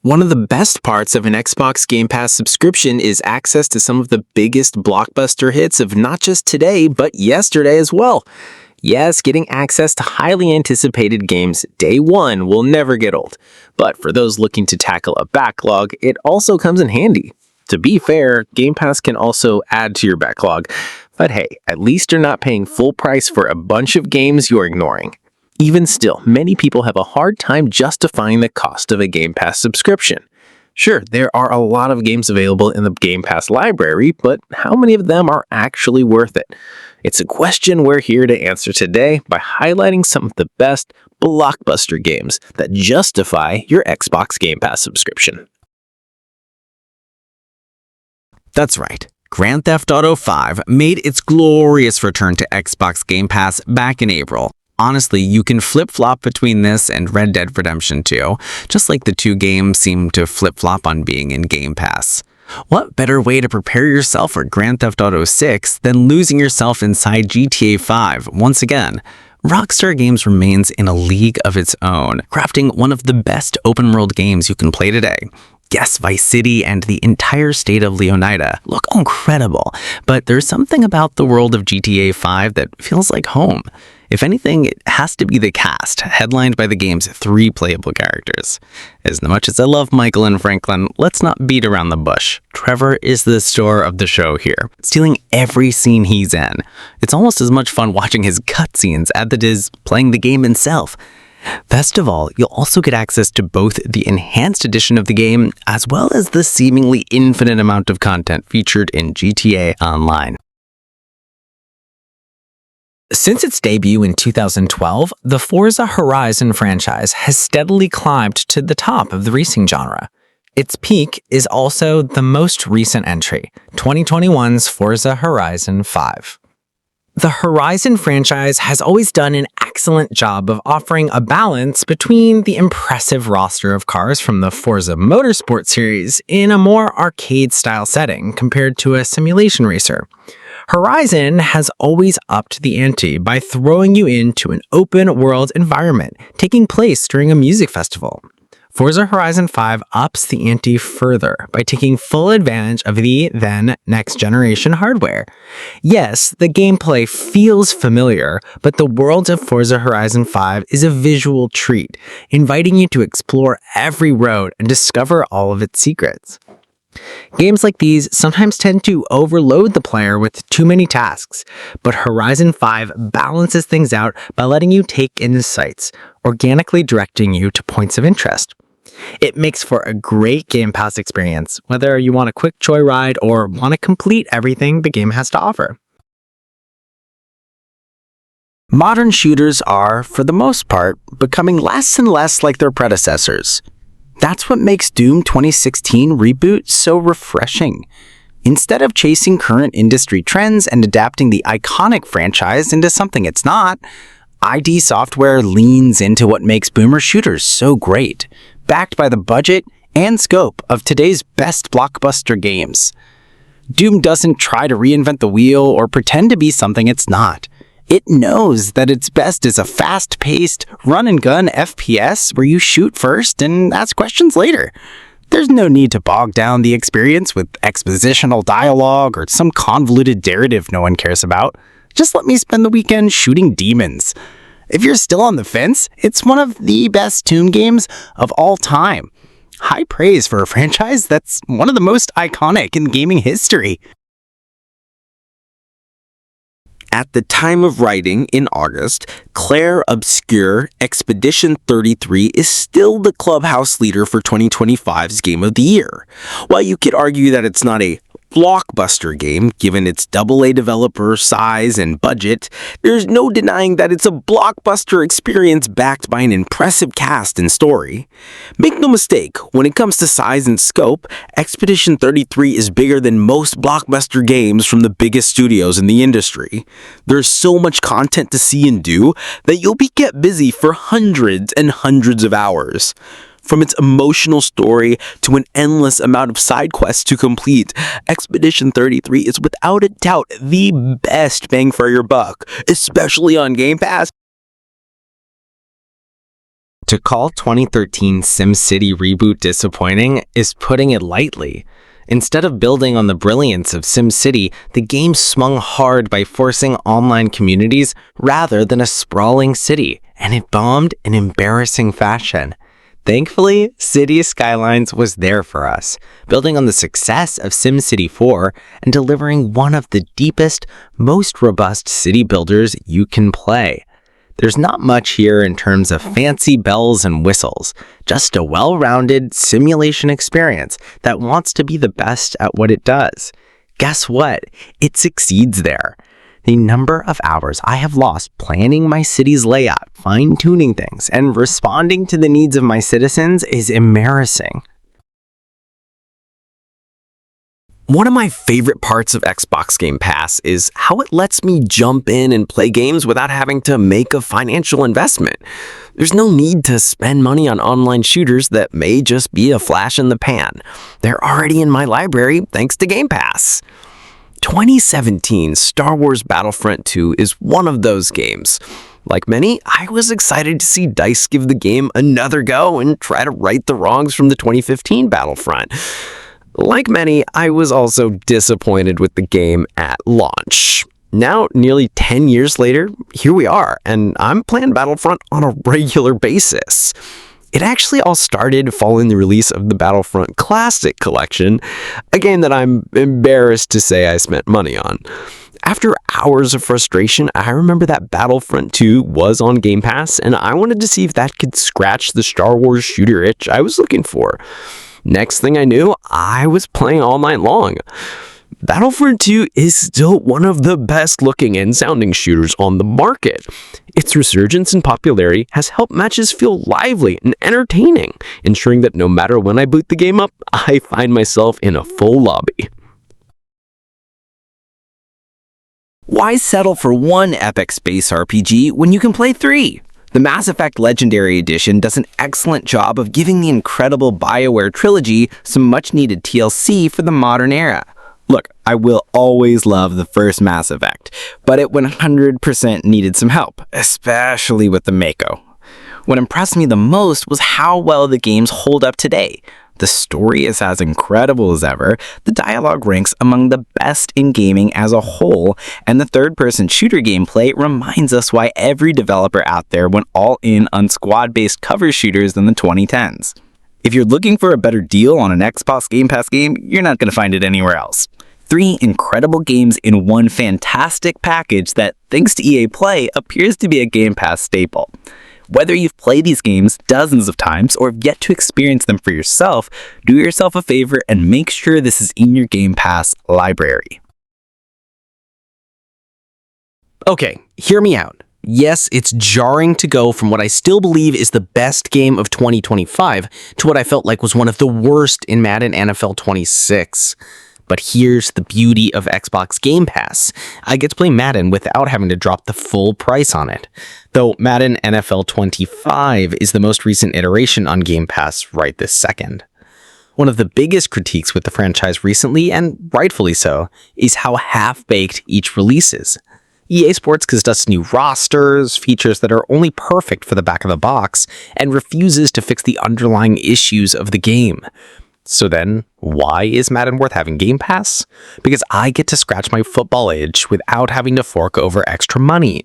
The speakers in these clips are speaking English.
One of the best parts of an Xbox Game Pass subscription is access to some of the biggest blockbuster hits of not just today, but yesterday as well. Yes, getting access to highly anticipated games day one will never get old, but for those looking to tackle a backlog, it also comes in handy. To be fair, Game Pass can also add to your backlog, but hey, at least you're not paying full price for a bunch of games you're ignoring. Even still, many people have a hard time justifying the cost of a Game Pass subscription. Sure, there are a lot of games available in the Game Pass library, but how many of them are actually worth it? It's a question we're here to answer today by highlighting some of the best blockbuster games that justify your Xbox Game Pass subscription. That's right. Grand Theft Auto 5 made its glorious return to Xbox Game Pass back in April. Honestly, you can flip-flop between this and Red Dead Redemption 2, just like the two games seem to flip-flop on being in Game Pass. What better way to prepare yourself for Grand Theft Auto 6 than losing yourself inside GTA 5 once again? Rockstar Games remains in a league of its own, crafting one of the best open-world games you can play today. Yes, Vice City and the entire state of Leonida look incredible, but there's something about the world of GTA 5 that feels like home. If anything, it has to be the cast, headlined by the game's 3 playable characters. As much as I love Michael and Franklin, let's not beat around the bush. Trevor is the star of the show here, stealing every scene he's in. It's almost as much fun watching his cutscenes as it is playing the game itself. Best of all, you'll also get access to both the enhanced edition of the game as well as the seemingly infinite amount of content featured in GTA Online. Since its debut in 2012, the Forza Horizon franchise has steadily climbed to the top of the racing genre. Its peak is also the most recent entry, 2021's Forza Horizon 5. The Horizon franchise has always done an excellent job of offering a balance between the impressive roster of cars from the Forza Motorsport series in a more arcade-style setting compared to a simulation racer. Horizon has always upped the ante by throwing you into an open-world environment taking place during a music festival. Forza Horizon 5 ups the ante further by taking full advantage of the then next-generation hardware. Yes, the gameplay feels familiar, but the world of Forza Horizon 5 is a visual treat, inviting you to explore every road and discover all of its secrets. Games like these sometimes tend to overload the player with too many tasks, but Horizon 5 balances things out by letting you take in the sights, organically directing you to points of interest. It makes for a great Game Pass experience, whether you want a quick joyride or want to complete everything the game has to offer. Modern shooters are, for the most part, becoming less and less like their predecessors. That's what makes Doom 2016 Reboot so refreshing. Instead of chasing current industry trends and adapting the iconic franchise into something it's not, ID Software leans into what makes boomer shooters so great, backed by the budget and scope of today's best blockbuster games. Doom doesn't try to reinvent the wheel or pretend to be something it's not. It knows that its best is a fast-paced, run-and-gun FPS where you shoot first and ask questions later. There's no need to bog down the experience with expositional dialogue or some convoluted narrative no one cares about. Just let me spend the weekend shooting demons. If you're still on the fence, it's one of the best Doom games of all time. High praise for a franchise that's one of the most iconic in gaming history. At the time of writing, in August, Clair Obscur Expedition 33 is still the clubhouse leader for 2025's Game of the Year. While you could argue that it's not a blockbuster game, given its AA developer size and budget, there's no denying that it's a blockbuster experience backed by an impressive cast and story. Make no mistake, when it comes to size and scope, Expedition 33 is bigger than most blockbuster games from the biggest studios in the industry. There's so much content to see and do that you'll be kept busy for hundreds and hundreds of hours. From its emotional story to an endless amount of side quests to complete, Expedition 33 is without a doubt the best bang for your buck, especially on Game Pass. To call 2013 SimCity reboot disappointing is putting it lightly. Instead of building on the brilliance of SimCity, the game swung hard by forcing online communities rather than a sprawling city, and it bombed in embarrassing fashion. Thankfully, Cities Skylines was there for us, building on the success of SimCity 4 and delivering one of the deepest, most robust city builders you can play. There's not much here in terms of fancy bells and whistles, just a well-rounded simulation experience that wants to be the best at what it does. Guess what? It succeeds there. The number of hours I have lost planning my city's layout, fine-tuning things, and responding to the needs of my citizens is embarrassing. One of my favorite parts of Xbox Game Pass is how it lets me jump in and play games without having to make a financial investment. There's no need to spend money on online shooters that may just be a flash in the pan. They're already in my library thanks to Game Pass. 2017 Star Wars Battlefront 2 is one of those games. Like many, I was excited to see DICE give the game another go and try to right the wrongs from the 2015 Battlefront. Like many, I was also disappointed with the game at launch. Now, nearly 10 years later, here we are, and I'm playing Battlefront on a regular basis. It actually all started following the release of the Battlefront Classic Collection, a game that I'm embarrassed to say I spent money on. After hours of frustration, I remember that Battlefront 2 was on Game Pass, and I wanted to see if that could scratch the Star Wars shooter itch I was looking for. Next thing I knew, I was playing all night long. Battlefront 2 is still one of the best looking and sounding shooters on the market. Its resurgence in popularity has helped matches feel lively and entertaining, ensuring that no matter when I boot the game up, I find myself in a full lobby. Why settle for one epic space RPG when you can play 3? The Mass Effect Legendary Edition does an excellent job of giving the incredible BioWare trilogy some much-needed TLC for the modern era. Look, I will always love the first Mass Effect, but it 100% needed some help, especially with the Mako. What impressed me the most was how well the games hold up today. The story is as incredible as ever, the dialogue ranks among the best in gaming as a whole, and the third-person shooter gameplay reminds us why every developer out there went all in on squad-based cover shooters in the 2010s. If you're looking for a better deal on an Xbox Game Pass game, you're not going to find it anywhere else. 3 incredible games in one fantastic package that, thanks to EA Play, appears to be a Game Pass staple. Whether you've played these games dozens of times or have yet to experience them for yourself, do yourself a favor and make sure this is in your Game Pass library. Okay, hear me out. Yes, it's jarring to go from what I still believe is the best game of 2025 to what I felt like was one of the worst in Madden NFL 26. But here's the beauty of Xbox Game Pass. I get to play Madden without having to drop the full price on it. Though Madden NFL 25 is the most recent iteration on Game Pass right this second. One of the biggest critiques with the franchise recently, and rightfully so, is how half-baked each release is. EA Sports gives us new rosters, features that are only perfect for the back of the box, and refuses to fix the underlying issues of the game. So then, why is Madden worth having Game Pass? Because I get to scratch my football itch without having to fork over extra money.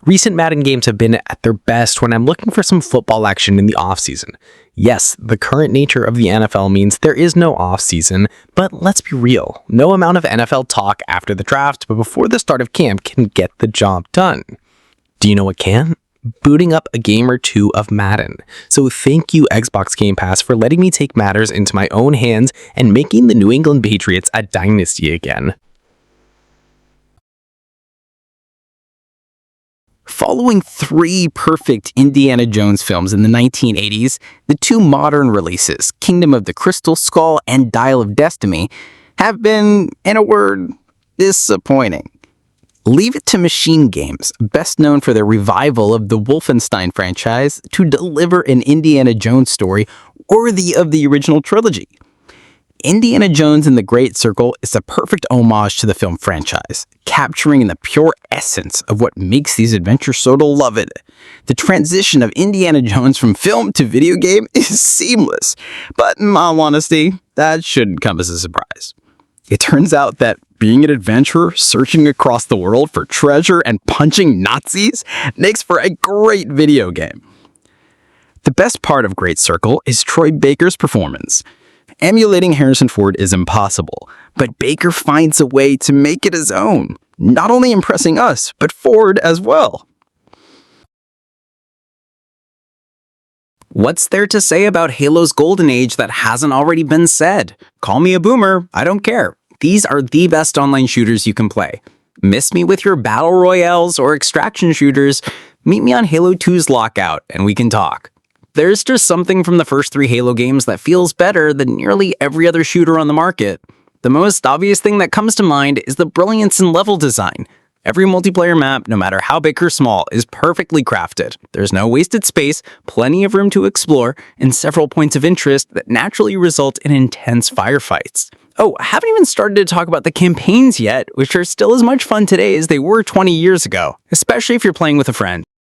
Recent Madden games have been at their best when I'm looking for some football action in the offseason. Yes, the current nature of the NFL means there is no offseason, but let's be real. No amount of NFL talk after the draft, but before the start of camp can get the job done. Do you know what can? Booting up a game or two of Madden. So thank you, Xbox Game Pass, for letting me take matters into my own hands and making the New England Patriots a dynasty again. Following 3 perfect Indiana Jones films in the 1980s, the 2 modern releases, Kingdom of the Crystal Skull and Dial of Destiny, have been, in a word, disappointing. Leave it to Machine Games, best known for their revival of the Wolfenstein franchise, to deliver an Indiana Jones story worthy of the original trilogy. Indiana Jones and the Great Circle is a perfect homage to the film franchise, capturing the pure essence of what makes these adventures so beloved. The transition of Indiana Jones from film to video game is seamless, but in all honesty, that shouldn't come as a surprise. It turns out that being an adventurer searching across the world for treasure and punching Nazis makes for a great video game. The best part of Great Circle is Troy Baker's performance. Emulating Harrison Ford is impossible, but Baker finds a way to make it his own, not only impressing us, but Ford as well. What's there to say about Halo's golden age that hasn't already been said? Call me a boomer, I don't care. These are the best online shooters you can play. Miss me with your battle royales or extraction shooters, meet me on Halo 2's Lockout and we can talk. There's just something from the first 3 Halo games that feels better than nearly every other shooter on the market. The most obvious thing that comes to mind is the brilliance in level design. Every multiplayer map, no matter how big or small, is perfectly crafted. There's no wasted space, plenty of room to explore, and several points of interest that naturally result in intense firefights. Oh, I haven't even started to talk about the campaigns yet, which are still as much fun today as they were 20 years ago, especially if you're playing with a friend.